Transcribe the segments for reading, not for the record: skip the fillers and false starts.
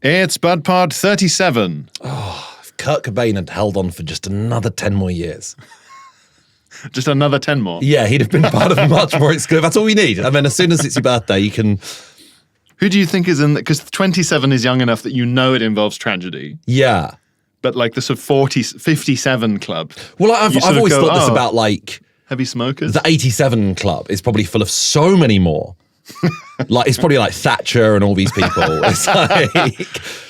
It's BudPod 37. Oh, if Kurt Cobain had held on for just another 10 more years. Just another 10 more? Yeah, he'd have been part of much more exclusive. That's all we need. And then as soon as it's your birthday, you can... Who do you think is in... Because 27 is young enough that you know it involves tragedy. Yeah. But like the sort of 57 club. Well, I've always thought this about like... Heavy smokers? The 87 club is probably full of so many more. Like, it's probably like Thatcher and all these people. It's like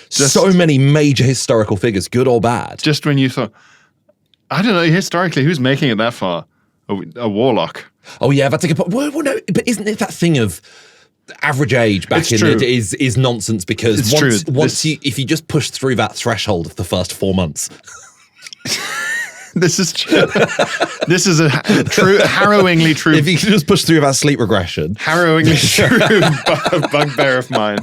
so many major historical figures, good or bad. Just when you thought... I don't know, historically, who's making it that far? A warlock. Oh, yeah, that's a good point. Well, no, but isn't it that thing of average age back in it is nonsense because if you just push through that threshold of the first 4 months. This is true. This is a harrowingly true. If you can just push through that sleep regression. Harrowingly true bugbear of mine.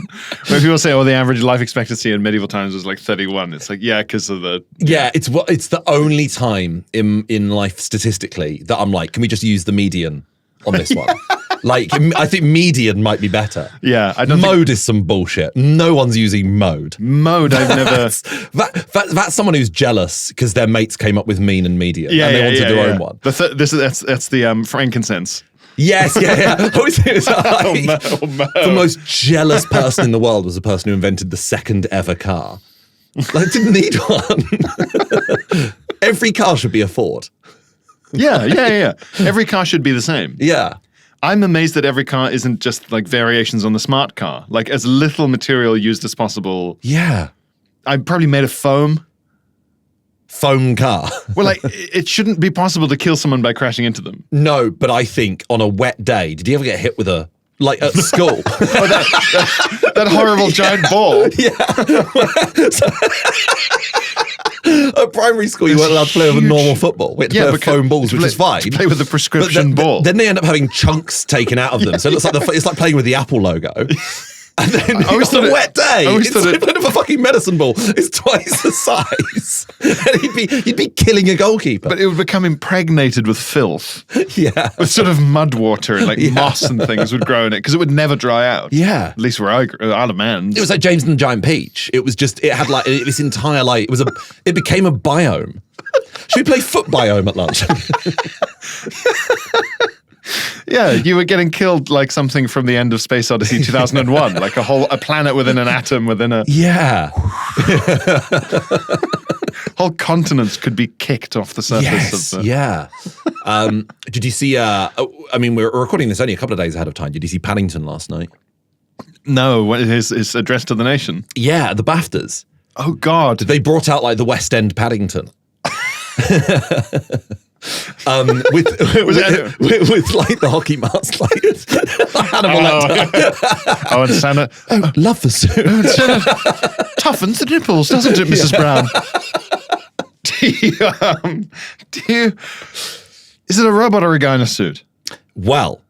When people say, oh, the average life expectancy in medieval times was like 31. It's like, yeah, because of the... Yeah, it's the only time in life statistically that I'm like, can we just use the median on this one? Like, I think median might be better. Yeah, I don't Mode is some bullshit. No one's using mode. Mode, I've never... That's someone who's jealous because their mates came up with mean and median and they wanted their own one. That's the frankincense. Yes, yeah. The most jealous person in the world was the person who invented the second ever car. Like, didn't need one. Every car should be a Ford. Yeah. Every car should be the same. Yeah. I'm amazed that every car isn't just like variations on the smart car. Like as little material used as possible. Yeah. I'm probably made of foam. Foam car. Well, like it shouldn't be possible to kill someone by crashing into them. No, but I think on a wet day, did you ever get hit with a, like at school? that horrible giant ball. At primary school, you weren't allowed to play with a normal football. We had to play with foam balls, which is fine. To play with the prescription ball. Then they end up having chunks taken out of them. So it looks like it's like playing with the Apple logo. And then on a wet day, it's like a fucking medicine ball. It's twice the size. And you'd be killing a goalkeeper. But it would become impregnated with filth. Yeah. With sort of mud water and like moss and things would grow in it because it would never dry out. Yeah. At least where I grew, Isle of Man. It was like James and the Giant Peach. It was just, it had like this entire like, it became a biome. Should we play foot biome at lunch? Yeah, you were getting killed like something from the end of Space Odyssey 2001, like a planet within an atom within a... Yeah. Whole continents could be kicked off the surface of the... Yeah. Did you see, I mean, we're recording this only a couple of days ahead of time. Did you see Paddington last night? No, his address to the nation. Yeah, the BAFTAs. Oh, God. They brought out like the West End Paddington. With like the hockey mask, like Hannibal Lecter. And Santa. Oh, love the suit. Santa toughens the nipples, doesn't it, Mrs. Brown? Is it a robot or a guy in a suit? Well,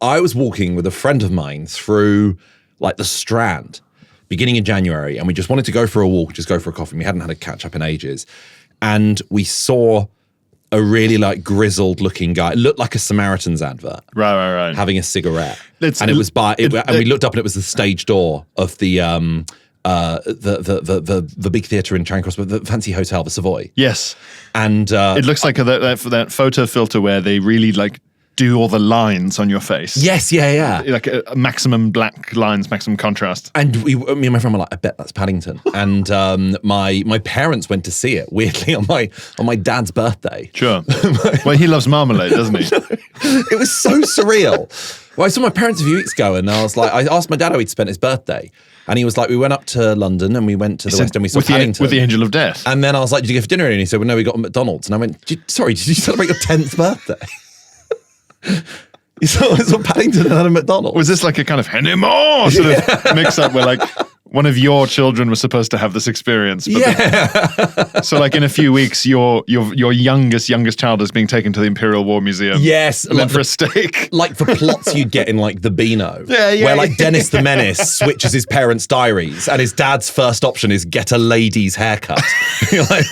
I was walking with a friend of mine through like the Strand, beginning of January, and we just wanted to go for a walk, just go for a coffee. We hadn't had a catch up in ages, and we saw a really like grizzled looking guy. It looked like a Samaritan's advert. Right. Having a cigarette. And it was and we looked up and it was the stage door of the big theatre in Charing Cross, the fancy hotel, the Savoy. Yes. And it looks like that photo filter where they really like do all the lines on your face. Yes, yeah. Like a maximum black lines, maximum contrast. And me and my friend were like, I bet that's Paddington. And my parents went to see it, weirdly, on my dad's birthday. Sure. Well, he loves marmalade, doesn't he? It was so surreal. Well, I saw my parents a few weeks ago, and I was like, I asked my dad how he'd spent his birthday. And he was like, we went up to London and we went to the West End, we saw Paddington. With the Angel of Death. And then I was like, did you go for dinner? And he said, well, no, we got a McDonald's. And I went, sorry, did you celebrate your 10th birthday? You saw Paddington and had a McDonald's. Was this like a kind of anymore sort of mix up where like one of your children was supposed to have this experience? But so like in a few weeks, your youngest child is being taken to the Imperial War Museum. Yes. Like for a steak. Like the plots you'd get in like the Beano. Where like Dennis the Menace switches his parents' diaries and his dad's first option is get a lady's haircut. You're like,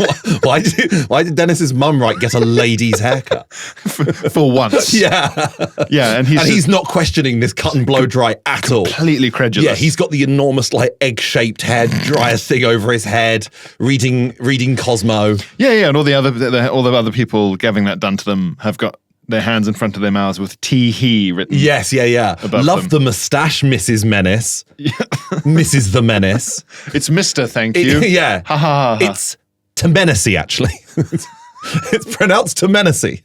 why did Dennis's mum write get a lady's haircut? For once. Yeah, and he's not questioning this cut and blow dry at all. Completely credulous. Yeah, he's got the enormous like egg egg-shaped head, dry a thing over his head, reading Cosmo. Yeah, and all the other people having that done to them have got their hands in front of their mouths with "Tee-hee" written. Yes, yeah. Love the moustache, Mrs. Menace. Mrs. the Menace. It's Mr. Thank you. Yeah. Ha ha ha. It's Temenacy, actually. It's pronounced Temenacy.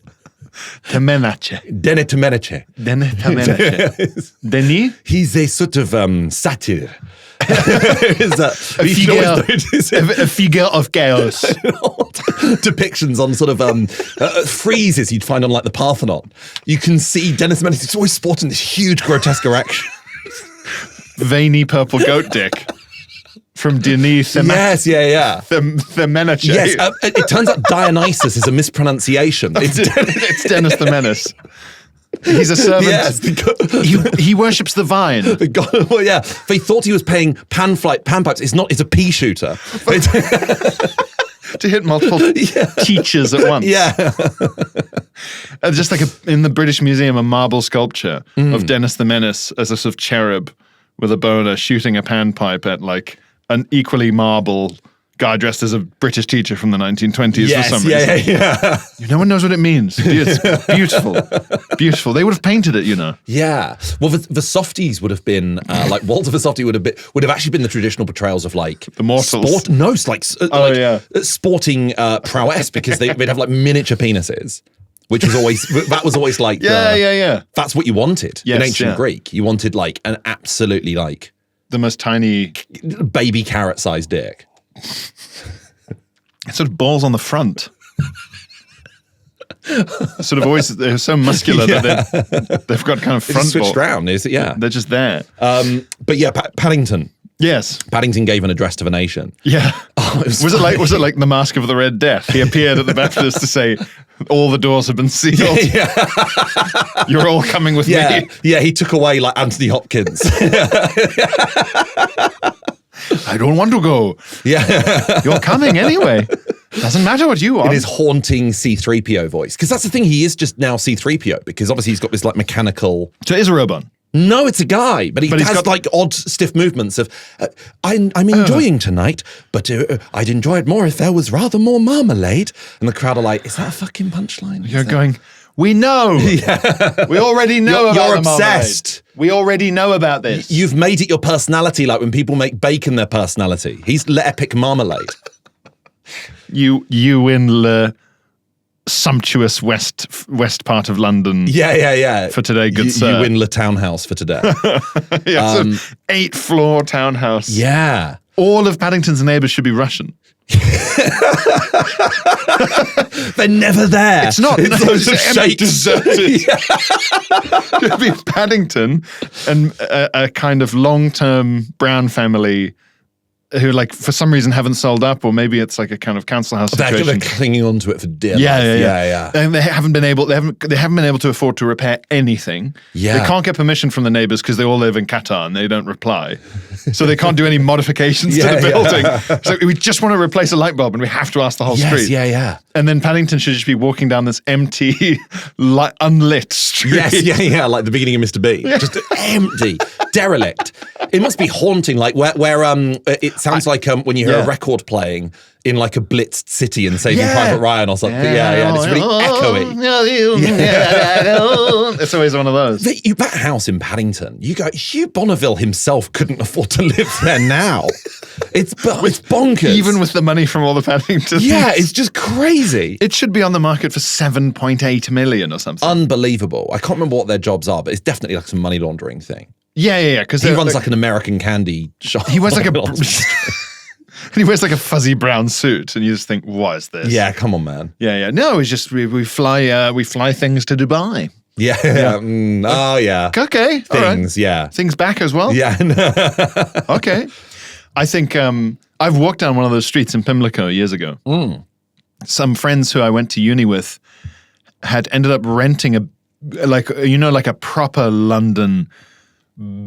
Temenace. Dene Temenace. Denis? He's a sort of satyr. A figure of chaos. Depictions on sort of friezes you'd find on like the Parthenon. You can see Dennis Menace. He's always sporting this huge grotesque erection. Veiny purple goat dick. From Denis Yes, yeah. The Menace. Yes, it turns out Dionysus is a mispronunciation. It's Dennis the Menace. He's a servant. Yes, he worships the vine. Well, yeah. They thought he was playing panpipes. It's a pea shooter. To hit multiple teachers at once. Yeah. Just like in the British Museum, a marble sculpture of Dennis the Menace as a sort of cherub with a boner shooting a panpipe at like an equally marble guy dressed as a British teacher from the 1920s for some reason. Yeah. No one knows what it means. It's beautiful. Beautiful. They would have painted it, you know. Yeah. Well, the softies would have been, like Walter Versofty would have actually been the traditional portrayals of like the mortals. Sporting prowess because they'd have like miniature penises. Which was always like yeah. That's what you wanted in ancient Greek. You wanted like an absolutely like the most tiny baby carrot-sized dick. It sort of balls on the front. Sort of always they're so muscular that they've got kind of front it's switched ball. round. They're just there. But yeah, Paddington. Yes, Paddington gave an address to the nation. Yeah. Was it like the Mask of the Red Death? He appeared at the BAFTAs to say, all the doors have been sealed. You're all coming with me. Yeah, he took away like Anthony Hopkins. I don't want to go. Yeah. You're coming anyway. Doesn't matter what you are. In his haunting C-3PO voice. Because that's the thing, he is just now C-3PO because obviously he's got this like mechanical... So it is a robot. No, it's a guy, but he has got like odd stiff movements of, I'm enjoying tonight, but I'd enjoy it more if there was rather more marmalade. And the crowd are like, is that a fucking punchline? You're going, we know. We already know about You're the obsessed. Marmalade. We already know about this. You've made it your personality, like when people make bacon their personality. He's epic marmalade. You in the sumptuous west part of London. Yeah. For today, good sir. You win the townhouse for today. Yeah, 8-floor townhouse. Yeah. All of Paddington's neighbours should be Russian. They're never there. It's not. It's empty, deserted. It would be Paddington and a kind of long-term Brown family who, like, for some reason haven't sold up, or maybe it's like a kind of council house situation. They're clinging onto it for dear life. Yeah. And they haven't been able to afford to repair anything. Yeah. They can't get permission from the neighbors because they all live in Qatar and they don't reply. So they can't do any modifications to the building. So we just want to replace a light bulb and we have to ask the whole street. Yeah. And then Paddington should just be walking down this empty, unlit street. Yes, like the beginning of Mr. B. Just empty, derelict. It must be haunting, like where it sounds like when you hear a record playing in like a blitzed city in Saving Private Ryan or something. Yeah. It's really echoey. It's always one of those. That house in Paddington, you go, Hugh Bonneville himself couldn't afford to live there now. It's bonkers. Even with the money from all the Paddingtons. Yeah, it's just crazy. It should be on the market for 7.8 million or something. Unbelievable. I can't remember what their jobs are, but it's definitely like some money laundering thing. Yeah. Because he runs like an American candy shop. He wears like he wears like a fuzzy brown suit, and you just think, what is this? Yeah, come on, man. Yeah. No, it's just we fly things to Dubai. Yeah. Oh, yeah. Okay. Things, right. Things back as well? Yeah. Okay. I think I've walked down one of those streets in Pimlico years ago. Some friends who I went to uni with had ended up renting like a proper London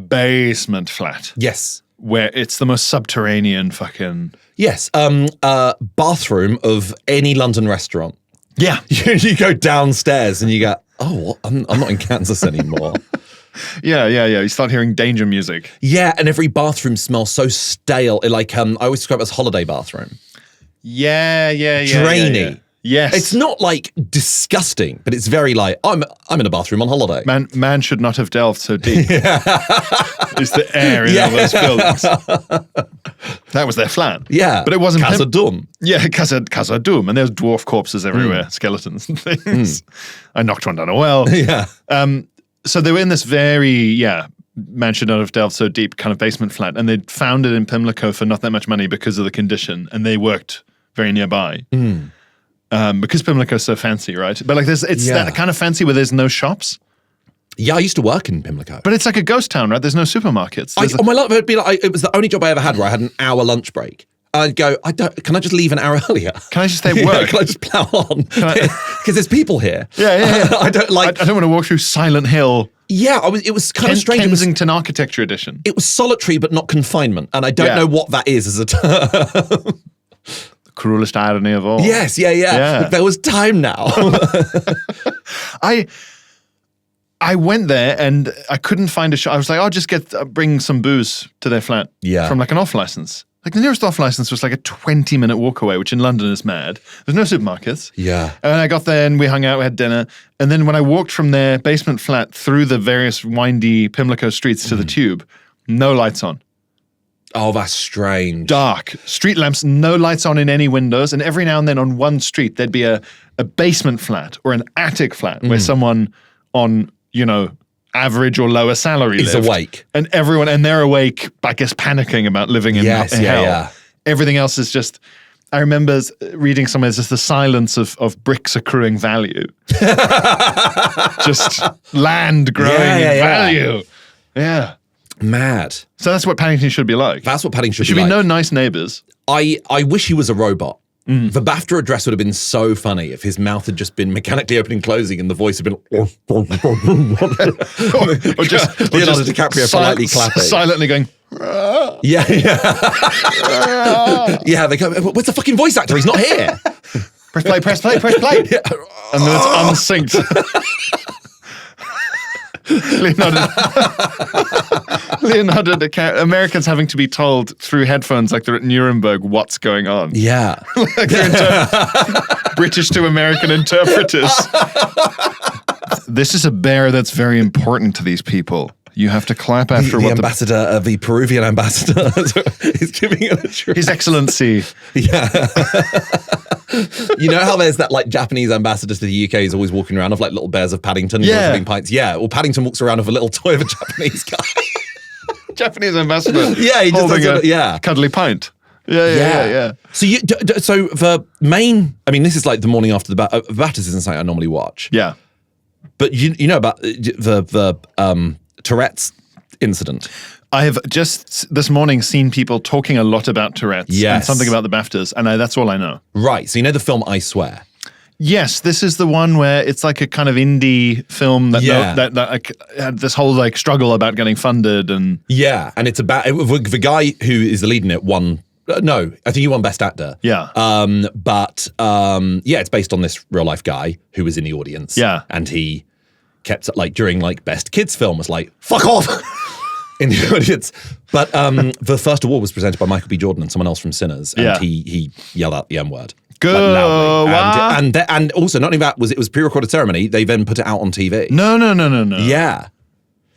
basement flat. Yes. Where it's the most subterranean fucking... Yes. Bathroom of any London restaurant. Yeah. You go downstairs and you go, oh, I'm not in Kansas anymore. Yeah. You start hearing danger music. Yeah, and every bathroom smells so stale. Like I always describe it as holiday bathroom. Yeah. Drainy. Yeah. Yes. It's not like disgusting, but it's very like, I'm in a bathroom on holiday. Man should not have delved so deep. It's the air in all those buildings. That was their flat. Yeah. But it wasn't... Casa Dum. Yeah, Casa Dum. And there's dwarf corpses everywhere, skeletons and things. I knocked one down a well. Yeah. So they were in this very, man should not have delved so deep kind of basement flat. And they'd found it in Pimlico for not that much money because of the condition. And they worked very nearby. Because Pimlico's so fancy, right? But like it's that kind of fancy where there's no shops. Yeah, I used to work in Pimlico. But it's like a ghost town, right? There's no supermarkets. My life would be like, it was the only job I ever had where I had an hour lunch break. I'd go, can I just leave an hour earlier? Can I just stay at work? Can I just plow on? Because there's people here. Yeah. I don't want to walk through Silent Hill. Yeah, it was kind of strange. Kensington Architecture Edition. It was solitary, but not confinement. And I don't know what that is as a term. Cruelest irony of all. Yes, yeah. There was time now. I went there and I couldn't find a shop. I was like, I'll just bring some booze to their flat from like an off license. Like the nearest off license was like a 20-minute walk away, which in London is mad. There's no supermarkets. Yeah. And I got there and we hung out, we had dinner. And then when I walked from their basement flat through the various windy Pimlico streets to the Tube, no lights on. Oh, that's strange. Dark. Street lamps, no lights on in any windows. And every now and then on one street, there'd be a basement flat or an attic flat where someone on, average or lower salary is awake. And they're awake, I guess, panicking about living in hell. Yeah. Everything else is just, I remember reading somewhere, it's just the silence of bricks accruing value. Just land growing in value. Yeah. Mad. So that's what Paddington should be like. That's what Paddington should be like. There should be no nice neighbors. I wish he was a robot. The BAFTA address would have been so funny if his mouth had just been mechanically opening and closing and the voice had been... or just Leonardo DiCaprio politely clapping. Silently going... Yeah. Yeah, they go, where's the fucking voice actor? He's not here. Press play. Yeah. And then it's unsynced. Leonardo DiCaprio, Americans having to be told through headphones like they're at Nuremberg what's going on. Yeah. Like British to American interpreters. This is a bear that's very important to these people. You have to clap after the ambassador, the Peruvian ambassador is giving it a try. His Excellency. Yeah. You know how there's that like Japanese ambassador to the UK who's always walking around with like little bears of Paddington having pints? Yeah. Well, Paddington walks around with a little toy of a Japanese guy. Japanese ambassador. Yeah, he just has a cuddly pint. Yeah. So the main, I mean, this is like the morning after the BAFTAs isn't something I normally watch. Yeah. But you know about the Tourette's incident. I have just this morning seen people talking a lot about Tourette's and something about the BAFTAs, and that's all I know. Right. So you know the film I Swear? Yes, this is the one where it's like a kind of indie film that had this whole like struggle about getting funded and and it's about the guy who is the lead in it won. No, I think he won Best Actor. Yeah. It's based on this real life guy who was in the audience. Yeah. And he kept like during like Best Kids Film was like fuck off. In the audience. But the first award was presented by Michael B. Jordan and someone else from Sinners. And he yelled out the M-word. Good. Like, loudly. And also, not only that, it was a pre-recorded ceremony. They then put it out on TV. No. Yeah.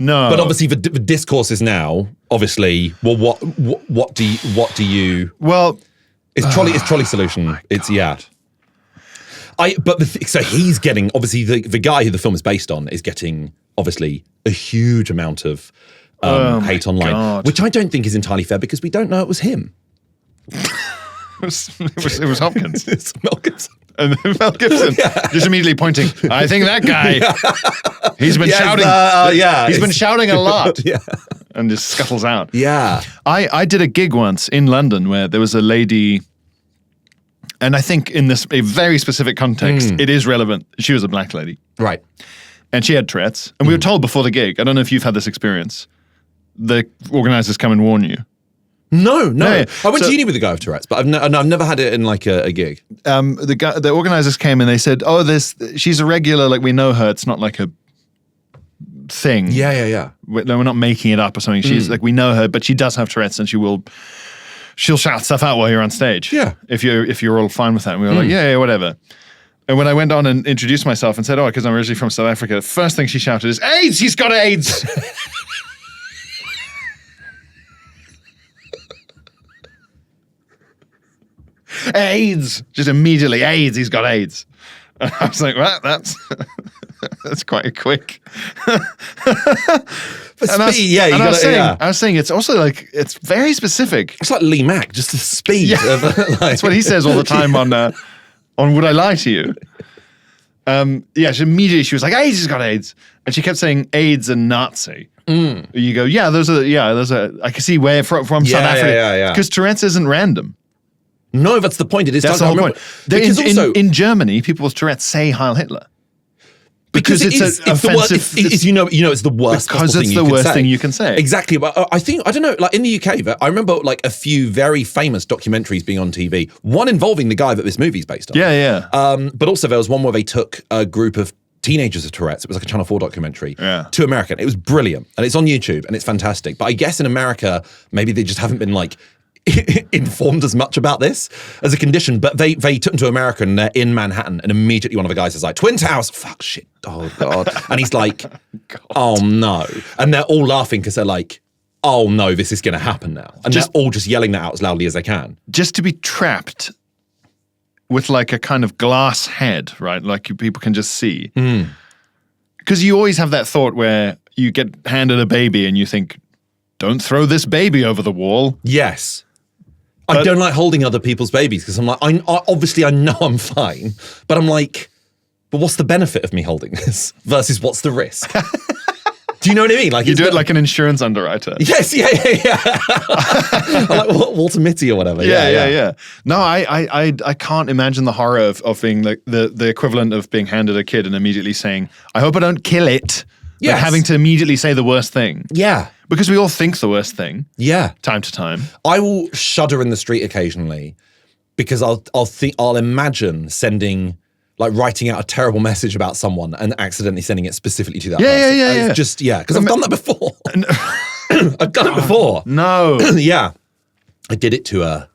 No. But obviously the discourse is now, obviously, well, what do you... Well... It's Trolley Solution. It's, yeah. So he's getting, obviously, the guy who the film is based on is getting, obviously, a huge amount of hate online, which I don't think is entirely fair because we don't know it was him. It was Hopkins. It's Mel Gibson. And Mel Gibson just immediately pointing, I think that guy, he's been shouting. He's been shouting a lot. And just scuttles out. Yeah. I did a gig once in London where there was a lady, and I think in a very specific context, it is relevant. She was a black lady. Right. And she had Tourette's. And we were told before the gig, I don't know if you've had this experience, the organizers come and warn you. No. I went to uni with a guy with Tourette's, but I've never had it in like a gig. The organizers came and they said, she's a regular, like we know her. It's not like a thing. Yeah. We're not making it up or something. She's like, we know her, but she does have Tourette's, and she'll shout stuff out while you're on stage. Yeah. If you're all fine with that. And we were like, yeah, whatever. And when I went on and introduced myself and said, because I'm originally from South Africa, the first thing she shouted is, AIDS! He's got AIDS! AIDS! Just immediately, AIDS! He's got AIDS. And I was like, well, that's quite quick. I was saying it's also like, it's very specific. It's like Lee Mack, just the speed. Yeah. That's what he says all the time on Would I Lie to You? She was like, AIDS has got AIDS. And she kept saying AIDS and Nazi. You go, those are, I can see where from South Africa. Yeah. Because Tourette's isn't random. No, that's the point. It is. That's the whole point. In Germany, people with Tourette's say Heil Hitler. Because it's offensive. It's the worst. Because it's the worst thing you can say. Exactly. But I don't know, like in the UK, I remember like a few very famous documentaries being on TV. One involving the guy that this movie's based on. Yeah. But also there was one where they took a group of teenagers with Tourette's. It was like a Channel 4 documentary to America. It was brilliant. And it's on YouTube and it's fantastic. But I guess in America, maybe they just haven't been like informed as much about this as a condition, but they took them to America and they're in Manhattan, and immediately one of the guys is like, Twin Towers, fuck, shit, oh God. And he's like, oh no. And they're all laughing because they're like, oh no, this is going to happen now. And they're all just yelling that out as loudly as they can. Just to be trapped with like a kind of glass head, right? Like people can just see. Because you always have that thought where you get handed a baby and you think, don't throw this baby over the wall. Yes. I don't like holding other people's babies because I'm like, obviously I know I'm fine, but I'm like, but what's the benefit of me holding this versus what's the risk? Do you know what I mean? Like you do it like an insurance underwriter. Yes, yeah. Like Walter Mitty or whatever. Yeah. No, I can't imagine the horror of being like the equivalent of being handed a kid and immediately saying, I hope I don't kill it. Yes. Like having to immediately say the worst thing. Yeah. Because we all think the worst thing. Yeah. Time to time. I will shudder in the street occasionally because I'll imagine writing out a terrible message about someone and accidentally sending it specifically to that person. Yeah. Just, because I've done that before. I've done it before. No. Yeah. I did it to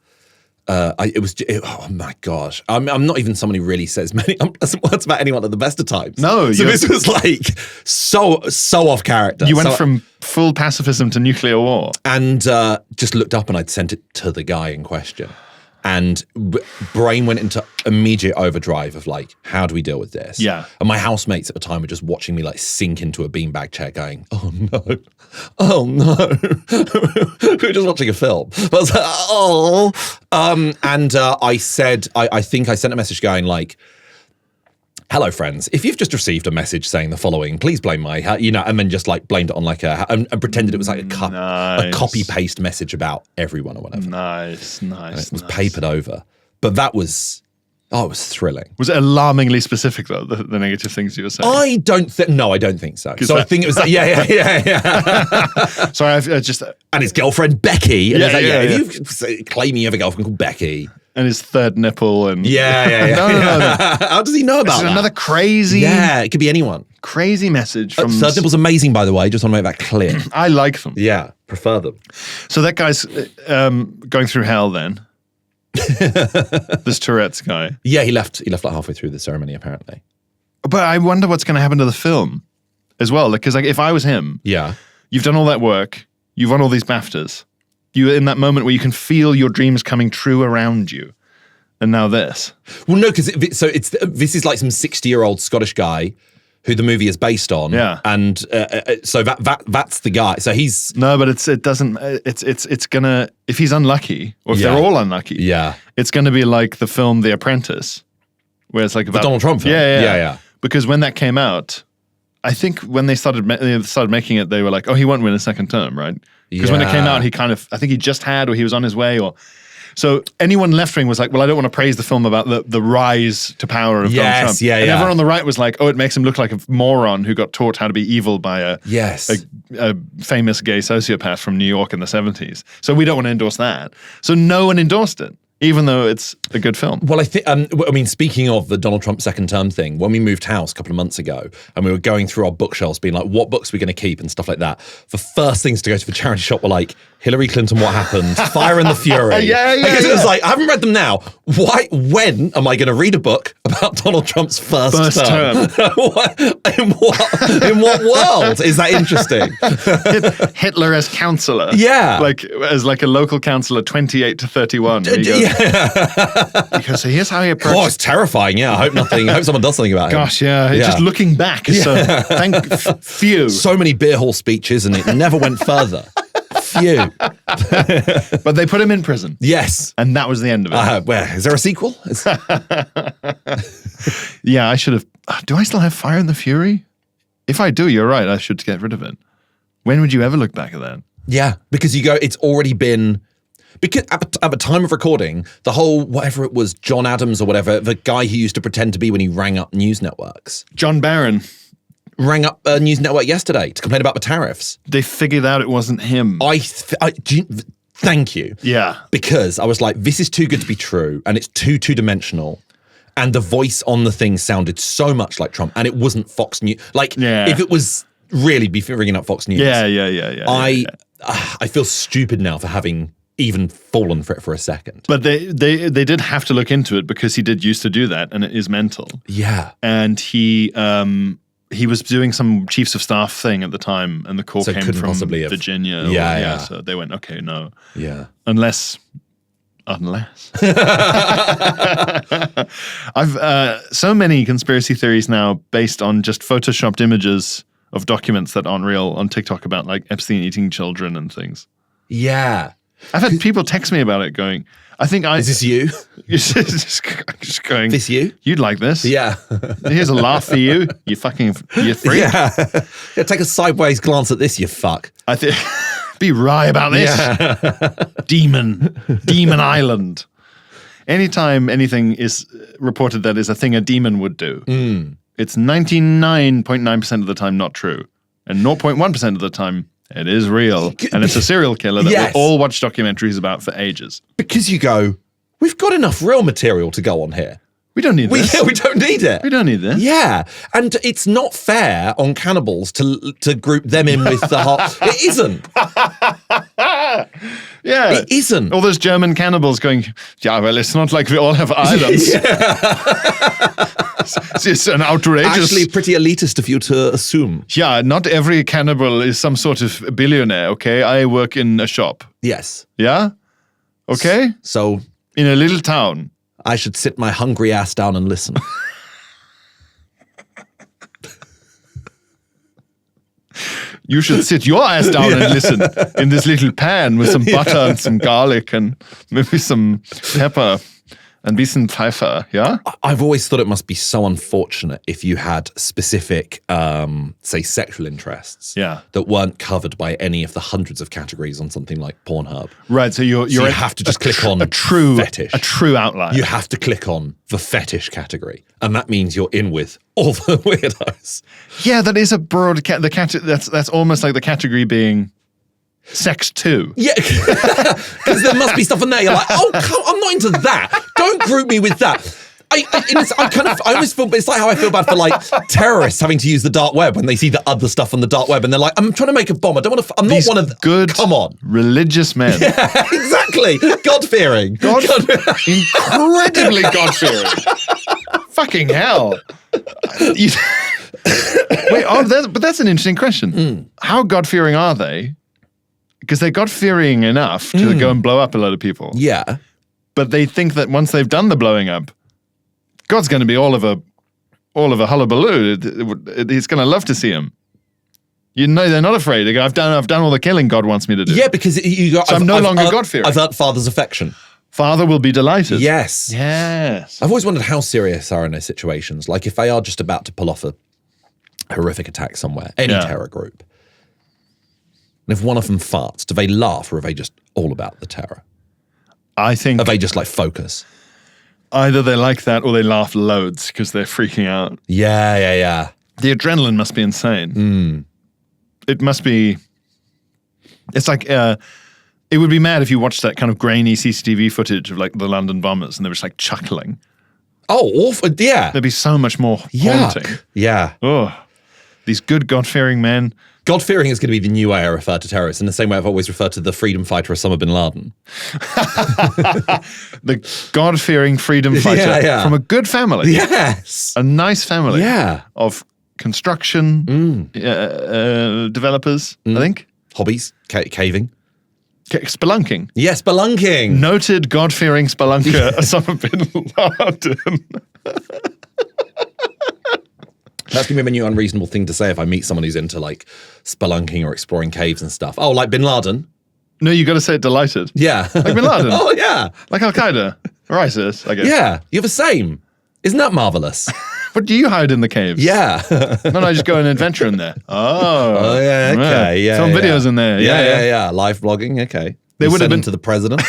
oh my gosh. I'm not even someone who really says many unpleasant words about anyone at the best of times. No. So this was like so off character. You went from full pacifism to nuclear war. And just looked up and I'd sent it to the guy in question. And brain went into immediate overdrive of like, how do we deal with this? Yeah. And my housemates at the time were just watching me like sink into a beanbag chair going, oh no. We were just watching a film. But I was like, I said, I think I sent a message going like, hello, friends. If you've just received a message saying the following, please blame and then just like blamed it on like and pretended it was like a copy paste message about everyone or whatever. Nice. It was papered over. But that was, it was thrilling. Was it alarmingly specific though, the negative things you were saying? I don't think so. So I think it was like, yeah. Sorry, I've just... And his girlfriend, Becky. And if you claim you have a girlfriend called Becky. And his third nipple and... Yeah. No. How does he know about that? Another crazy... Yeah, it could be anyone. Crazy message from... Third nipple's amazing, by the way. Just want to make that clear. I like them. Yeah, prefer them. So that guy's going through hell then. This Tourette's guy. Yeah, he left like halfway through the ceremony, apparently. But I wonder what's going to happen to the film as well. Because like, if I was him... Yeah. You've done all that work. You've won all these BAFTAs. You're in that moment where you can feel your dreams coming true around you. And now this. Well, no, because this is like some 60-year-old Scottish guy who the movie is based on. Yeah. And so that's the guy. So he's... No, but it's gonna... If he's unlucky, or if they're all unlucky, it's going to be like the film The Apprentice, where it's like about... The Donald Trump film. Yeah. Because when that came out, I think when they started making it, they were like, oh, he won't win a second term, right? Because when it came out, he kind of, I think he just had, or he was on his way, or... So anyone left-wing was like, well, I don't want to praise the film about the rise to power of Donald Trump. And everyone on the right was like, oh, it makes him look like a moron who got taught how to be evil by a famous gay sociopath from New York in the 70s. So we don't want to endorse that. So no one endorsed it. even though it's a good film. Well, I think, speaking of the Donald Trump second term thing, when we moved house a couple of months ago and we were going through our bookshelves being like, what books are we going to keep and stuff like that, the first things to go to the charity shop were like, Hillary Clinton, What Happened, Fire and the Fury. Because it was like, I haven't read them now. When am I going to read a book about Donald Trump's first term? In what world is that interesting? Hitler as counselor. Yeah. As a local counselor, 28 to 31. Because here's how he approached. Oh, it's terrifying. Yeah, I hope someone does something about him. Gosh, yeah. Just looking back is so few. So many beer hall speeches and it never went further. Few. But they put him in prison. Yes. And that was the end of it. Is there a sequel? Yeah, I should have. Do I still have Fire and the Fury? If I do, you're right. I should get rid of it. When would you ever look back at that? Yeah, because you go, it's already been. Because at the time of recording, the whole, whatever it was, John Adams or whatever, the guy who used to pretend to be when he rang up news networks. John Barron. Rang up a news network yesterday to complain about the tariffs. They figured out it wasn't him. Thank you. Yeah. Because I was like, this is too good to be true, and it's too two-dimensional. And the voice on the thing sounded so much like Trump, and it wasn't Fox News. If it was really be ringing up Fox News. I feel stupid now for having even fallen for it for a second. But they did have to look into it because he did used to do that, and it is mental. Yeah. And he was doing some chiefs of staff thing at the time, and the call came from Virginia. Yeah. So they went, okay, no. Yeah. Unless. I've so many conspiracy theories now based on just photoshopped images of documents that aren't real on TikTok about like Epstein eating children and things. Yeah. I've had people text me about it going, is this you? just going, this you? You'd like this. Yeah. Here's a laugh for you. You freak. Yeah. Take a sideways glance at this, you fuck. I think, be wry about this. Yeah. Demon Island. Anytime anything is reported that is a thing a demon would do, it's 99.9% of the time not true. And 0.1% of the time, it is real, and it's a serial killer that we'll all watch documentaries about for ages. Because you go, we've got enough real material to go on here. We don't need this. We don't need it. We don't need this. Yeah, and it's not fair on cannibals to group them in with the heart. It isn't. Yeah. It isn't. All those German cannibals going, yeah, well, it's not like we all have islands. It's an outrageous... Actually, pretty elitist of you to assume. Yeah, not every cannibal is some sort of billionaire, okay? I work in a shop. Yes. Yeah? Okay? So... in a little town. I should sit my hungry ass down and listen. You should sit your ass down and listen in this little pan with some butter and some garlic and maybe some pepper and be some pfeffer, yeah? I've always thought it must be so unfortunate if you had specific, say, sexual interests that weren't covered by any of the hundreds of categories on something like Pornhub. Right, so you have to just click on a true fetish. A true outlier. You have to click on the fetish category, and that means you're in with all the weirdos. Yeah, that is a broad that's almost like the category being sex too. Yeah, because there must be stuff in there. You're like, I'm not into that. Don't group me with that. I almost feel, it's like how I feel bad for like terrorists having to use the dark web when they see the other stuff on the dark web, and they're like, I'm trying to make a bomb. I don't want to. I'm not one of good. Come on, religious men. Yeah, exactly. God-fearing. Incredibly God-fearing. Fucking hell. Wait, but that's an interesting question. How God-fearing are they? Because they're God-fearing enough to go and blow up a lot of people. Yeah. But they think that once they've done the blowing up, God's going to be all of a hullabaloo. He's going to love to see him. You know, they're not afraid. They go, I've done all the killing God wants me to do. Yeah, because I'm no longer God-fearing. I've earned Father's affection. Father will be delighted. Yes. Yes. I've always wondered how serious they are in those situations. Like if they are just about to pull off a horrific attack somewhere, any terror group. And if one of them farts, do they laugh or are they just all about the terror? I think... Are they just like focus? Either they like that or they laugh loads because they're freaking out. Yeah. The adrenaline must be insane. It must be... It's like It would be mad if you watched that kind of grainy CCTV footage of like the London bombers and they were just like chuckling. Oh, awful. Yeah. There'd be so much more haunting. Yeah. Oh, these good God-fearing men. God-fearing is going to be the new way I refer to terrorists, in the same way I've always referred to the freedom fighter Osama bin Laden. The God-fearing freedom fighter from a good family. Yes. A nice family. Yeah. Of construction developers, I think. Hobbies, caving. Spelunking. Yes, spelunking. Noted God-fearing spelunker Osama bin Laden. That's going to be my new unreasonable thing to say if I meet someone who's into like spelunking or exploring caves and stuff. Oh, like bin Laden? No, you got to say it delighted. Yeah. Like bin Laden. Oh, yeah. Like Al-Qaeda or ISIS, I guess. Yeah, you're the same. Isn't that marvelous? What do you hide in the caves? Yeah. No, I just go and adventure in there. Oh, yeah, okay. Yeah. Film videos in there. Yeah. Live blogging, okay. They would have been to the president.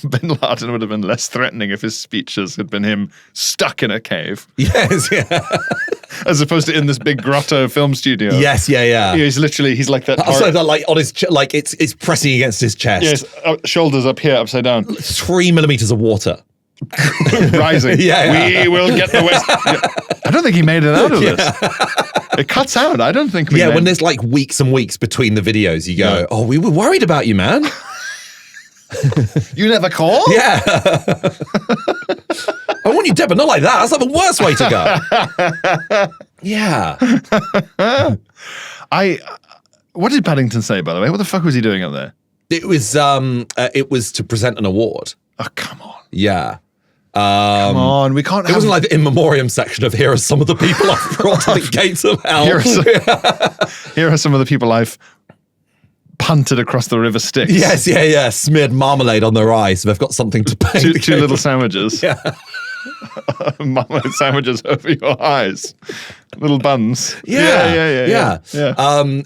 Bin Laden would have been less threatening if his speeches had been him stuck in a cave. Yes, yeah. As opposed to in this big grotto film studio. Yes, yeah. He's like that. So that, like on his like it's pressing against his chest. Yes, shoulders up here, upside down. 3 millimeters of water. Rising. Yeah. We will get the West. Yeah. I don't think he made it out of this. It cuts out. I don't think when there's like weeks and weeks between the videos, you go, oh, we were worried about you, man. You never call? Yeah. I want you dead, but not like that. That's like the worst way to go. Yeah. What did Paddington say, by the way? What the fuck was he doing up there? It was to present an award. Oh, come on. Yeah. Come on, we can't. It wasn't like the in memoriam section of here are some of the people I've brought to the gates of hell. Here are some of the people I've punted across the River Styx. Yes, yeah. Smeared marmalade on their eyes, so they've got something to paint. Two little sandwiches. Yeah. Marmalade sandwiches over your eyes. Little buns. Yeah.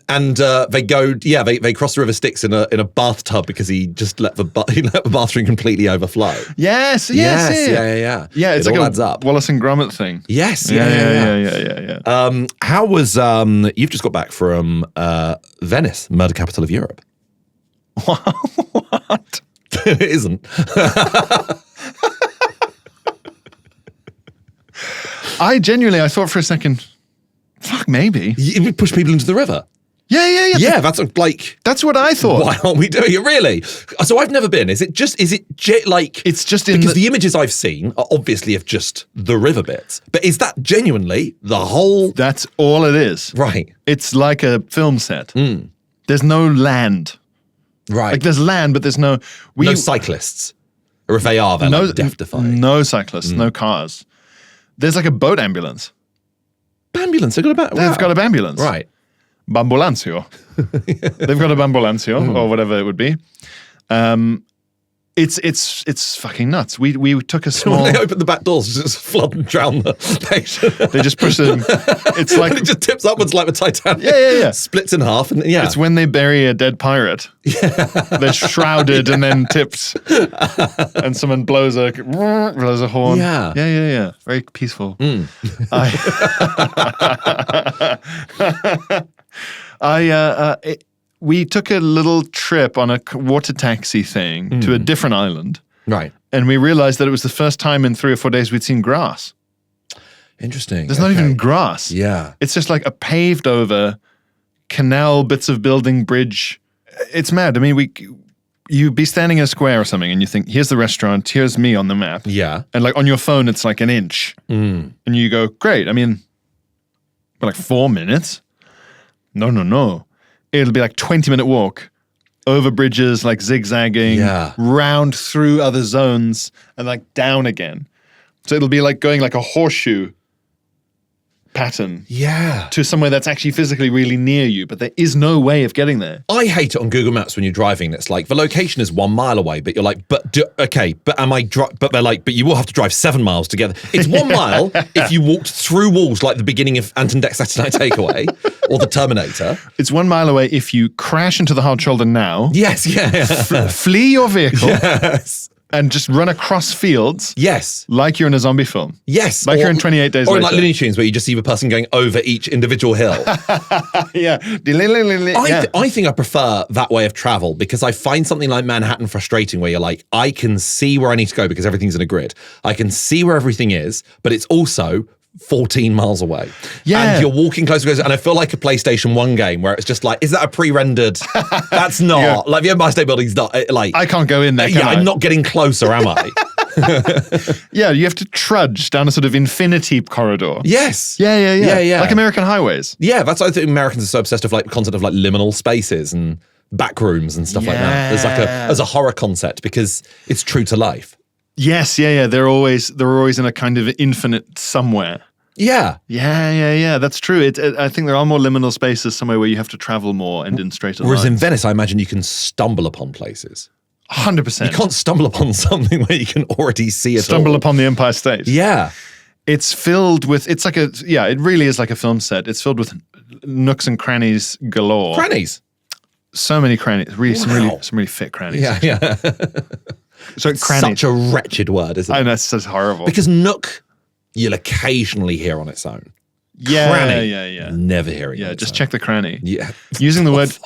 And they go. Yeah, they cross the River Styx in a bathtub because he just let the bathroom completely overflow. Yes. Yeah. Yeah, it's it like all a adds up. Wallace and Gromit thing. Yes. Yeah. How was you've just got back from Venice, murder capital of Europe? What? It isn't. I thought for a second, fuck, maybe. You push people into the river. Yeah. Yeah, that's like... That's what I thought. Why aren't we doing it, really? So I've never been. It's just because the images I've seen are obviously of just the river bits. But is that genuinely the whole... That's all it is. Right. It's like a film set. There's no land. Right. Like there's land, but there's no... No cyclists. Or if they are, they're like death-defying. No cyclists, no cars. There's like a boat ambulance. Ambulance? They've got an ambulance. Right. Bambulancio. They've got a bambulancio or whatever it would be. It's fucking nuts. We took a small. When they open the back doors, just flood and drown the patient. They just push them. It's like and it just tips upwards like the Titanic. Yeah. Splits in half, and yeah. It's when they bury a dead pirate. Yeah. They're shrouded and then tipped, and someone blows a horn. Yeah. Very peaceful. We took a little trip on a water taxi thing to a different island. Right. And we realized that it was the first time in 3 or 4 days we'd seen grass. Interesting. There's not even grass. Yeah. It's just like a paved over canal, bits of building, bridge. It's mad. I mean, you'd be standing in a square or something and you think, here's the restaurant, here's me on the map. Yeah. And like on your phone, it's like an inch. And you go, great. I mean, like 4 minutes? No. It'll be like 20-minute walk over bridges, like zigzagging, round through other zones, and like down again. So it'll be like going like a horseshoe pattern to somewhere that's actually physically really near you, but there is no way of getting there. I hate it on Google Maps when you're driving. It's like the location is 1 mile away, but you're like, but they're like, but you will have to drive 7 miles to get there. It's 1 mile if you walked through walls like the beginning of Ant and Dec's Saturday Night Takeaway or the Terminator. It's 1 mile away if you crash into the hard shoulder now. Yes, Flee your vehicle. Yes. and just run across fields. Yes. Like you're in a zombie film. Yes. Like you're in 28 Days Or Later. in like Looney Tunes where you just see the person going over each individual hill. Yeah. I think I prefer that way of travel because I find something like Manhattan frustrating where you're like, I can see where I need to go because everything's in a grid. I can see where everything is, but it's also 14 miles away. Yeah. And you're walking closer, and I feel like a PlayStation 1 game where it's just like, is that a pre-rendered? That's not. Yeah. Like the Empire State Building's not. Like I can't go in there, can I? I'm not getting closer, am I? Yeah, you have to trudge down a sort of infinity corridor. Yes. Yeah. Like American highways. Yeah, that's why I think Americans are so obsessed with like the concept of like liminal spaces and back rooms and stuff like that. There's a horror concept because it's true to life. Yes, yeah. They're always in a kind of infinite somewhere. Yeah. Yeah. That's true. I think there are more liminal spaces somewhere where you have to travel more and in straighter lines. Whereas in Venice, I imagine you can stumble upon places. 100%. You can't stumble upon something where you can already see it Stumble all. upon the Empire State. Yeah. It's filled with, it really is like a film set. It's filled with nooks and crannies galore. Crannies. So many crannies. Really, Wow. some really fit crannies. Yeah. So crannies. Such a wretched word, isn't it? I know, it's just horrible. Because nook, you'll occasionally hear on its own. Cranny, Yeah. Never hearing Yeah, on its just own. check the cranny. Yeah. Using the word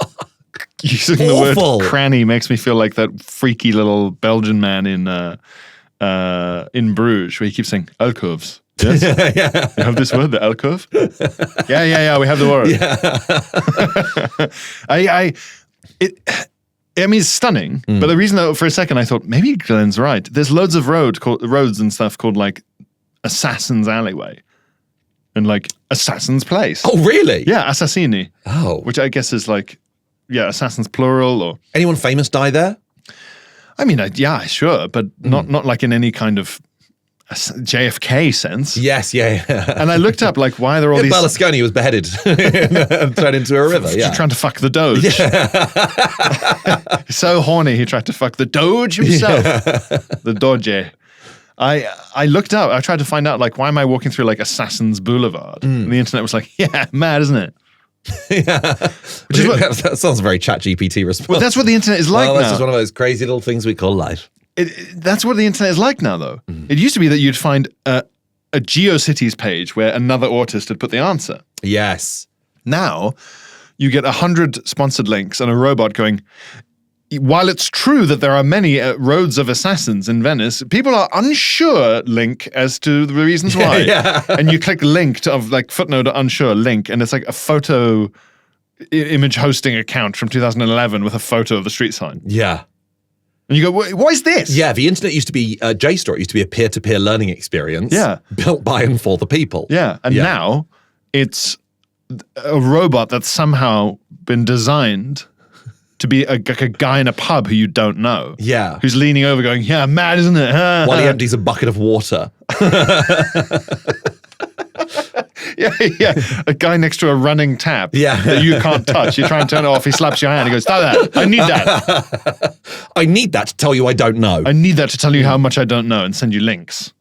Awful. cranny makes me feel like that freaky little Belgian man in Bruges where he keeps saying alcoves. Yes? Yeah. You have this word, the alcove? Yeah, we have the word. Yeah. I mean, it's stunning, but the reason that for a second I thought maybe Glenn's right. There's loads of roads and stuff called like Assassin's Alleyway and like Assassin's Place. Oh, really? Yeah, Assassini. Oh. Which I guess is like, Assassins plural or... Anyone famous die there? I mean, yeah, sure, but not like in any kind of JFK sense. Yes, yeah. And I looked up like why there are all these... Berlusconi was beheaded and thrown into a river, yeah. Trying to fuck the Doge. He's so horny he tried to fuck the Doge himself. The Doge. I looked up, I tried to find out like why am I walking through like Assassin's Boulevard? And the internet was like, yeah, mad, isn't it? Yeah. That sounds a very ChatGPT response. Well, that's what the internet is like Well, now. that's just one of those crazy little things we call life. That's what the internet is like now, though. It used to be that you'd find a GeoCities page where another autist had put the answer. Yes. Now, you get 100 sponsored links and a robot going, while it's true that there are many roads of assassins in Venice, people are unsure, link, as to the reasons why. Yeah. And you click link of like footnote unsure link, and it's like a photo image hosting account from 2011 with a photo of the street sign. Yeah. And you go, what is this? Yeah, the internet used to be, JSTOR, it used to be a peer-to-peer learning experience. Yeah. Built by and for the people. Yeah, and now it's a robot that's somehow been designed to be a guy in a pub who you don't know. Yeah. Who's leaning over going, yeah, mad, isn't it? While he empties a bucket of water. Yeah. A guy next to a running tap that you can't touch. You try and turn it off, he slaps your hand, he goes, stop that, I need that. I need that to tell you I don't know. I need that to tell you how much I don't know and send you links.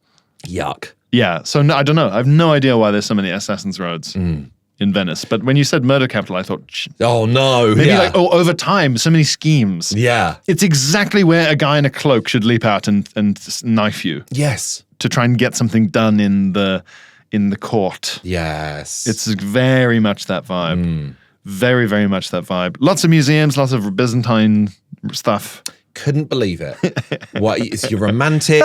Yuck. Yeah, so no, I don't know. I have no idea why there's so many Assassin's Roads in Venice. But when you said murder capital, I thought, Oh, no. maybe over time, so many schemes. Yeah. It's exactly where a guy in a cloak should leap out and knife you Yes. to try and get something done in the court. Yes. It's very much that vibe. Very, very much that vibe. Lots of museums, lots of Byzantine stuff. Couldn't believe it. What, it's your romantic,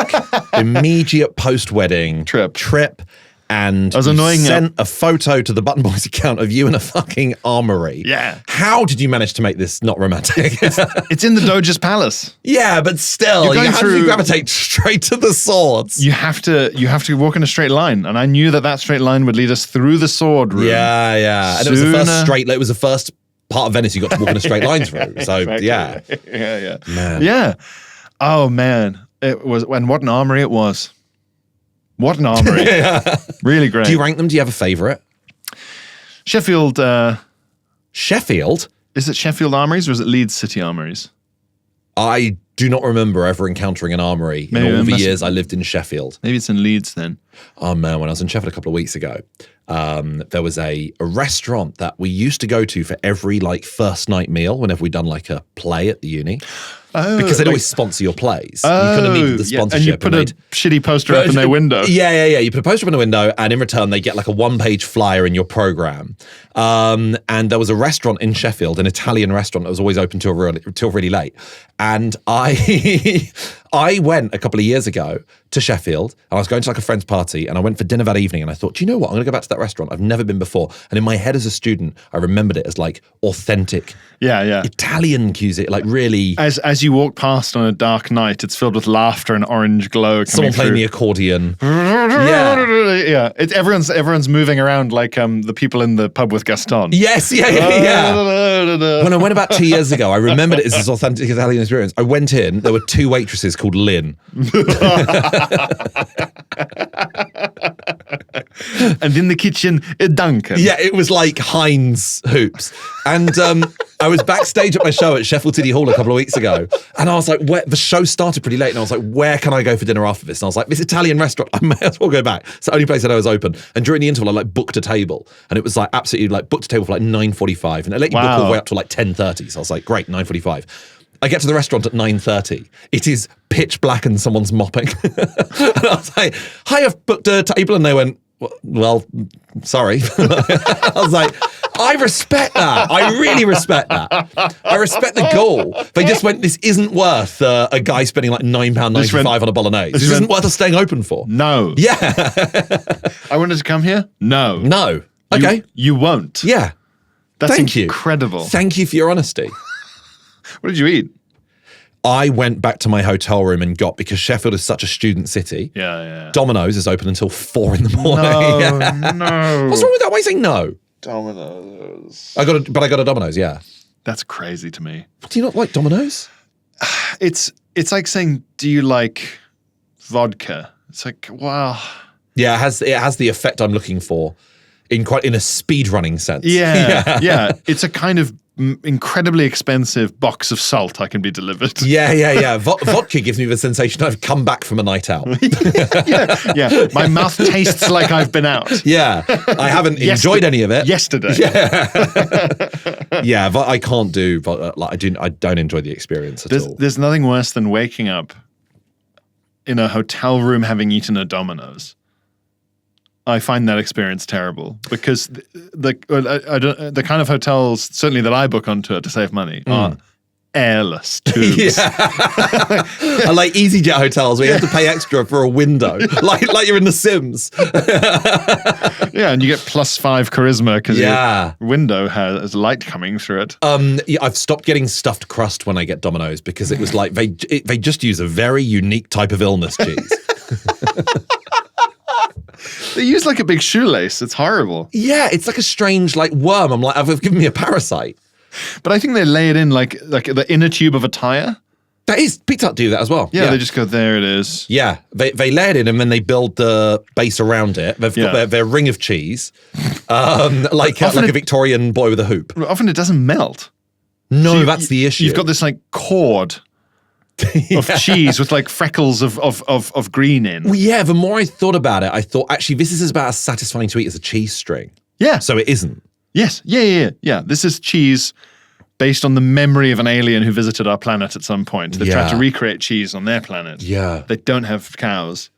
immediate post-wedding trip, and I was annoying sent a photo to the Button Boys account of you in a fucking armory. Yeah. How did you manage to make this not romantic? It's in the Doge's palace. Yeah, but still, You're going how do you through- gravitate straight to the swords? You have to walk in a straight line, and I knew that straight line would lead us through the sword room. Yeah. And it was the first Sooner- straight. It was the first part of Venice you got to walk in a straight line through. So Exactly. yeah. Yeah. Man. Yeah. Oh man, it was. And what an armory it was. What an armory. Really great. Do you rank them? Do you have a favorite? Sheffield. Sheffield? Is it Sheffield Armories or is it Leeds City Armories? I do not remember ever encountering an armory Maybe in it all the must- years I lived in Sheffield. Maybe it's in Leeds then. Oh man, when I was in Sheffield a couple of weeks ago, there was a restaurant that we used to go to for every like first night meal whenever we'd done like a play at the uni. because they'd always sponsor your plays. You kind of needed the sponsorship. And you put a shitty poster up in their window. Yeah. You put a poster up in the window, and in return, they get like a one-page flyer in your program. And there was a restaurant in Sheffield, an Italian restaurant that was always open till really late. And I went a couple of years ago to Sheffield, and I was going to like a friend's party, and I went for dinner that evening, and I thought, do you know what? I'm going to go back to that restaurant. I've never been before. And in my head as a student, I remembered it as like authentic Italian cuisine, like really. As you walk past on a dark night, it's filled with laughter and orange glow. Someone playing the accordion. Yeah. Everyone's moving around like the people in the pub with Gaston. Yes, yeah. When I went about 2 years ago, I remembered it as this authentic Italian experience. I went in, there were two waitresses called Lynn. And in the kitchen, Duncan. Yeah, it was like Heinz hoops. And I was backstage at my show at Sheffield City Hall a couple of weeks ago, and I was like, the show started pretty late, and I was like, where can I go for dinner after this? And I was like, this Italian restaurant, I may as well go back. It's the only place that I was open. And during the interval, I like booked a table, and it was like absolutely like booked a table for like 9:45, and it let you book all the way up to like 10:30. So I was like, great, 9:45. I get to the restaurant at 9:30. It is pitch black and someone's mopping. And I was like, hi, I've booked a table. And they went, well, sorry. I was like, I respect that. I really respect that. I respect the goal. They just went, this isn't worth a guy spending like £9.95 on a bolognese. This isn't worth us staying open for. No. Yeah. I wanted to come here? No. No. Okay. You won't. Yeah. That's Thank incredible. You. Thank you for your honesty. What did you eat? I went back to my hotel room and got, because Sheffield is such a student city. Yeah. Domino's is open until 4 in the morning. No. What's wrong with that? Why are you saying no? Domino's. I got a Domino's, yeah. That's crazy to me. Do you not like Domino's? It's like saying, do you like vodka? It's like, wow. Yeah, it has the effect I'm looking for in a speed running sense. Yeah. It's a kind of incredibly expensive box of salt I can be delivered. Yeah. Vodka gives me the sensation I've come back from a night out. Yeah. My mouth tastes like I've been out. Yeah. I haven't enjoyed any of it. Yesterday. Yeah. But I can't do, I don't enjoy the experience at all. There's nothing worse than waking up in a hotel room having eaten a Domino's. I find that experience terrible because the kind of hotels, certainly that I book onto it to save money, are airless tubes. I like EasyJet hotels where you have to pay extra for a window, like you're in The Sims. Yeah, and you get +5 charisma because your window has light coming through it. I've stopped getting stuffed crust when I get Domino's because it was like they just use a very unique type of illness cheese. They use like a big shoelace. It's horrible. Yeah, it's like a strange like worm. I'm like, I've given me a parasite. But I think they lay it in like the inner tube of a tire. That is, Pizza Hut do that as well. Yeah, they just go, there it is. Yeah, they lay it in and then they build the base around it. They've got their ring of cheese, like a Victorian boy with a hoop. Often it doesn't melt. No, so that's the issue. You've got this like cord of cheese with like freckles of green in. Well, yeah, the more I thought about it, I thought actually this is about as satisfying to eat as a cheese string. Yeah. So it isn't. Yes. Yeah. This is cheese based on the memory of an alien who visited our planet at some point. They tried to recreate cheese on their planet. Yeah. They don't have cows.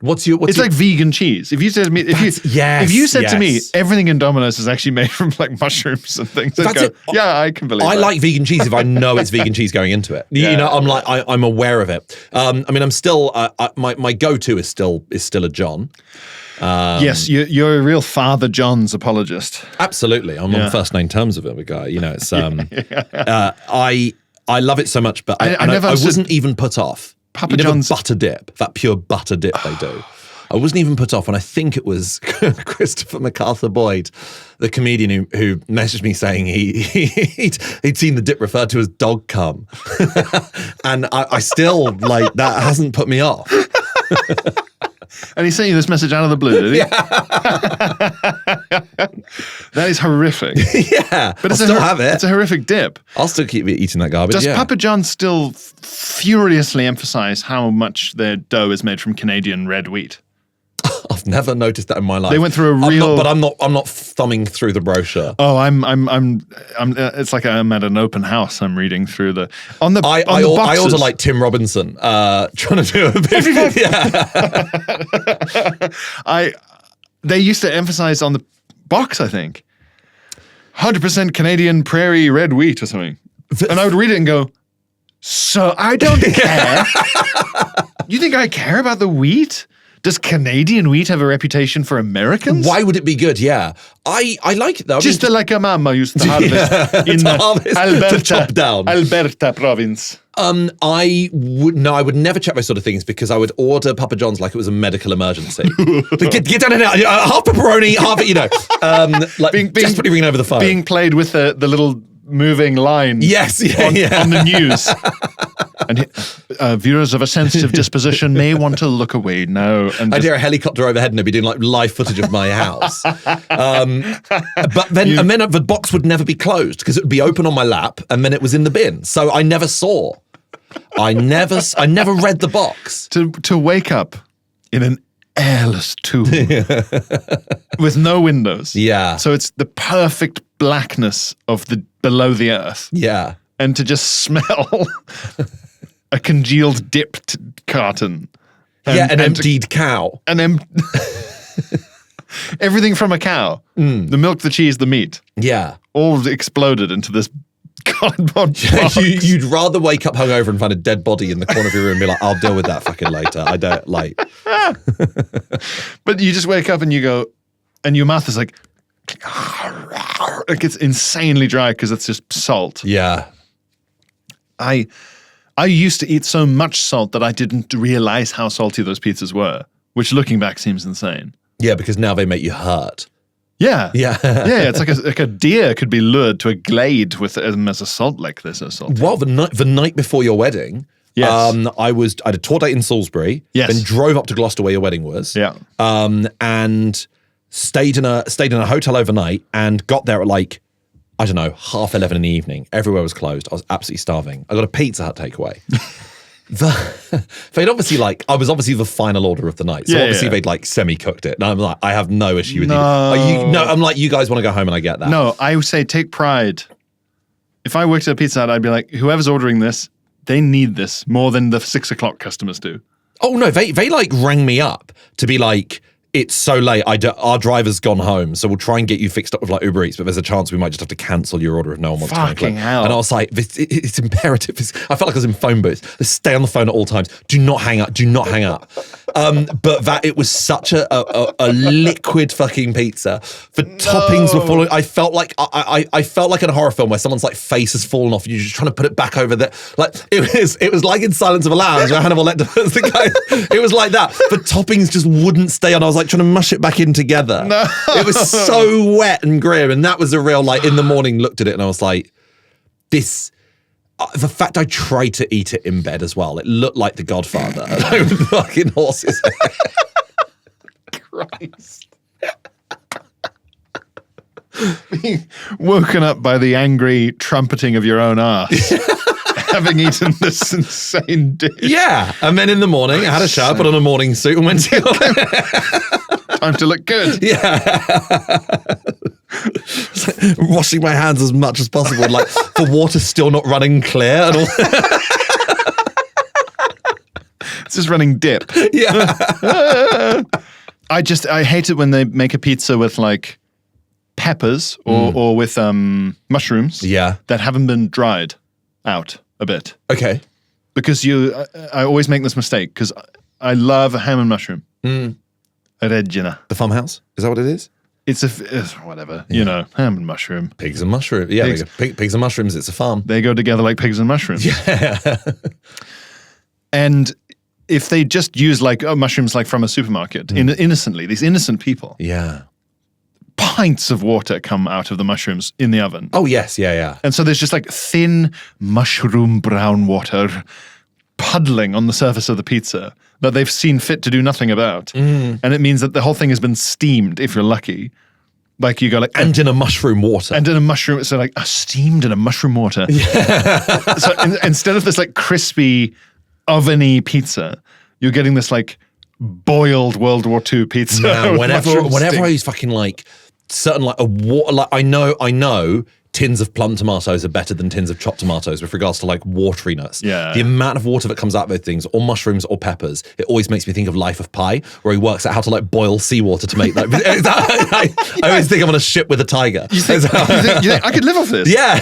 It's like vegan cheese. If you said to me, to me, everything in Domino's is actually made from like mushrooms and things, I'd go, yeah, I can believe that. I like vegan cheese if I know it's vegan cheese going into it. You know, I'm like, I'm aware of it. I mean, I'm still, my go-to is still a John. Yes, you're a real Father John's apologist. Absolutely. I'm on first name terms with it, the guy. You know, it's, I love it so much, but I wasn't even put off. Papa John's butter dip, that pure butter dip they do. I wasn't even put off, and I think it was Christopher MacArthur Boyd, the comedian who messaged me saying he'd seen the dip referred to as dog cum, and I still like that hasn't put me off. And he sent you this message out of the blue, did he? Yeah. That is horrific. Yeah. But I'll still have it. It's a horrific dip. I'll still keep eating that garbage. Does Papa John still furiously emphasize how much their dough is made from Canadian red wheat? I've never noticed that in my life. They went through a real. I'm not thumbing through the brochure. Oh, I'm. It's like I'm at an open house. I'm reading through the on the. I order like Tim Robinson, trying to do a bit. Yeah. They used to emphasize on the box, I think, 100% Canadian prairie red wheat or something, and I would read it and go, so I don't care. You think I care about the wheat? Does Canadian wheat have a reputation for Americans? Why would it be good? Yeah. I like it though. Just like a mama used to harvest in to chop down. Alberta province. I would never check those sort of things because I would order Papa John's like it was a medical emergency. get down and out, half pepperoni, half desperately ringing over the phone. Being played with the little moving line. Yes, on the news. And viewers of a sensitive disposition may want to look away now. And I dare a helicopter overhead and they'd be doing like live footage of my house. But then the box would never be closed because it would be open on my lap and then it was in the bin. So I never saw. I never read the box. To wake up in an airless tomb with no windows. Yeah. So it's the perfect blackness of the below the earth. Yeah. And to just smell a congealed dipped carton. An emptied cow. Everything from a cow. The milk, the cheese, the meat. Yeah. All exploded into this cardboard box. You'd rather wake up hungover and find a dead body in the corner of your room and be like, I'll deal with that fucking later. I don't like. But you just wake up and you go, and your mouth is like it's insanely dry because it's just salt. Yeah. I used to eat so much salt that I didn't realize how salty those pizzas were, which looking back seems insane. Yeah, because now they make you hurt. Yeah. Yeah. Yeah, it's like a deer could be lured to a glade with as a salt like this. Well, the night before your wedding, yes. I had a tour date in Salisbury, yes. then drove up to Gloucester where your wedding was. Yeah. And stayed in a hotel overnight and got there at like, I don't know, 11:30 in the evening. Everywhere was closed. I was absolutely starving. I got a Pizza Hut takeaway. They'd obviously I was obviously the final order of the night. So obviously they'd like semi-cooked it. And I'm like, I have no issue with you. I'm like, you guys want to go home and I get that. No, I would say take pride. If I worked at a Pizza Hut, I'd be like, whoever's ordering this, they need this more than the 6 o'clock customers do. Oh no, they like rang me up to be like, it's so late. Our driver's gone home, so we'll try and get you fixed up with like Uber Eats, but there's a chance we might just have to cancel your order if no one wants to. Fucking hell. And I was like, it's imperative. I felt like I was in phone booth. Let's stay on the phone at all times. Do not hang up. Do not hang up. But it was such a liquid fucking pizza. The toppings were falling. I felt like I felt like in a horror film where someone's like face has fallen off and you're just trying to put it back over there. Like it was like in Silence of the Lambs where Hannibal Lecter was the guy. It was like that. The toppings just wouldn't stay on. I was like trying to mush it back in together. No. It was so wet and grim, and that was a real like in the morning looked at it and I was like, this. The fact I tried to eat it in bed as well, it looked like The Godfather. With fucking horses. Christ. Being woken up by the angry trumpeting of your own ass. Having eaten this insane dish. Yeah. And then in the morning, I had a shower, put on a morning suit and went to time to look good. Yeah. Washing my hands as much as possible. Like the water's still not running clear and all. It's just running dip. Yeah. I hate it when they make a pizza with like peppers or with mushrooms. Yeah. That haven't been dried out a bit. Okay. Because I always make this mistake because I love a ham and mushroom. Regina. The farmhouse? Is that what it is? It's whatever, ham and mushroom. Pigs and mushrooms. Yeah, pigs and mushrooms, it's a farm. They go together like pigs and mushrooms. Yeah. And if they just use like mushrooms like from a supermarket, innocently, these innocent people. Yeah. Pints of water come out of the mushrooms in the oven. Oh, yes. Yeah. And so there's just like thin mushroom brown water puddling on the surface of the pizza that they've seen fit to do nothing about. And it means that the whole thing has been steamed, if you're lucky. Like you go like... And in a mushroom water. And in a mushroom... So like steamed in a mushroom water. Yeah. So instead of this like crispy, oveny pizza, you're getting this like boiled World War II pizza. Now, with whenever mushroom I sting. use fucking like certain like I know tins of plum tomatoes are better than tins of chopped tomatoes with regards to like wateriness. Yeah. The amount of water that comes out of those things, or mushrooms or peppers, it always makes me think of Life of Pi, where he works out how to like boil seawater to make that. I always think I'm on a ship with a tiger. You think I could live off this? Yeah.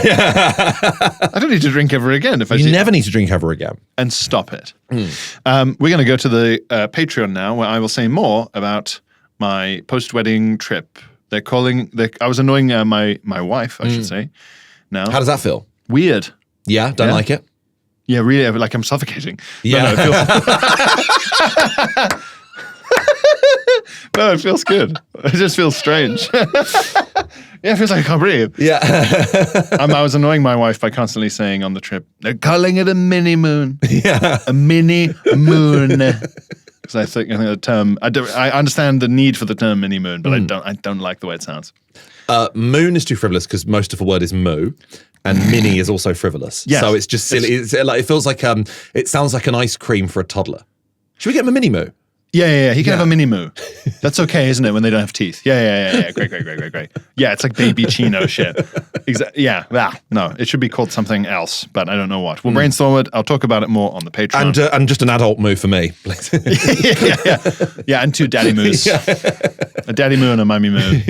I don't need to drink ever again if I You see- never need to drink ever again. and stop it. We're going to go to the Patreon now, where I will say more about my post-wedding trip. They're calling. I was annoying my wife, I should say. Now, How does that feel? weird. Yeah, don't like it? Yeah, really. Like I'm suffocating. Yeah. No, it feels good. It just feels strange. Yeah, it feels like I can't breathe. Yeah. I was annoying my wife by constantly saying on the trip, they're calling it a mini moon. Yeah. A mini moon. Because I think the term, I understand the need for the term mini moon, but I don't like the way it sounds. Moon is too frivolous because most of the word is moo, and mini is also frivolous. Yes. So it's just silly. It's like, it feels like it sounds like an ice cream for a toddler. Should we get him a mini moo? Yeah. He can have a mini moo. That's okay, isn't it? When they don't have teeth. Yeah. Great. Yeah, it's like baby chino shit. Yeah. No, it should be called something else, but I don't know what. We'll brainstorm it. I'll talk about it more on the Patreon. And just an adult moo for me, please. Yeah, and 2 daddy moos. A daddy moo and a mummy moo.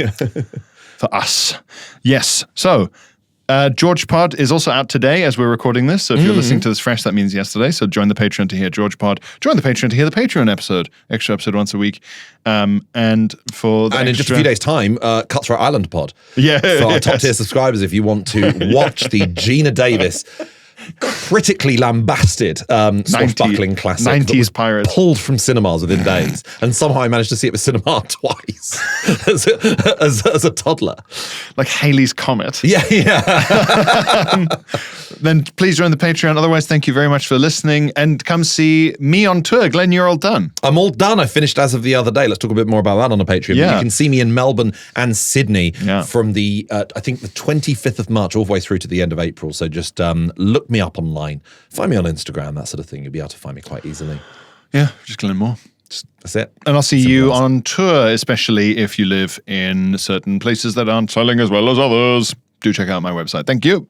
For us. Yes. So, George Pod is also out today as we're recording this. So if you're listening to this fresh, that means yesterday. So join the Patreon to hear George Pod. Join the Patreon to hear the Patreon episode. Extra episode once a week. And in just a few days' time, Cutthroat Island Pod. Yeah. For our top tier subscribers, if you want to watch the Gina Davis critically lambasted swashbuckling classic 90s that was pirates. pulled from cinemas within days, and somehow I managed to see it with cinema twice as a toddler. Like Halley's Comet. Yeah. Then please join the Patreon. Otherwise, thank you very much for listening. And come see me on tour. Glenn, you're all done. I'm all done. I finished as of the other day. Let's talk a bit more about that on the Patreon. Yeah. But you can see me in Melbourne and Sydney from the, I think, the 25th of March all the way through to the end of April. So just look me up online. Find me on Instagram, that sort of thing. You'll be able to find me quite easily. Yeah, just Glenn Moore. That's it. And I'll see you on tour, especially if you live in certain places that aren't selling as well as others. Do check out my website. Thank you.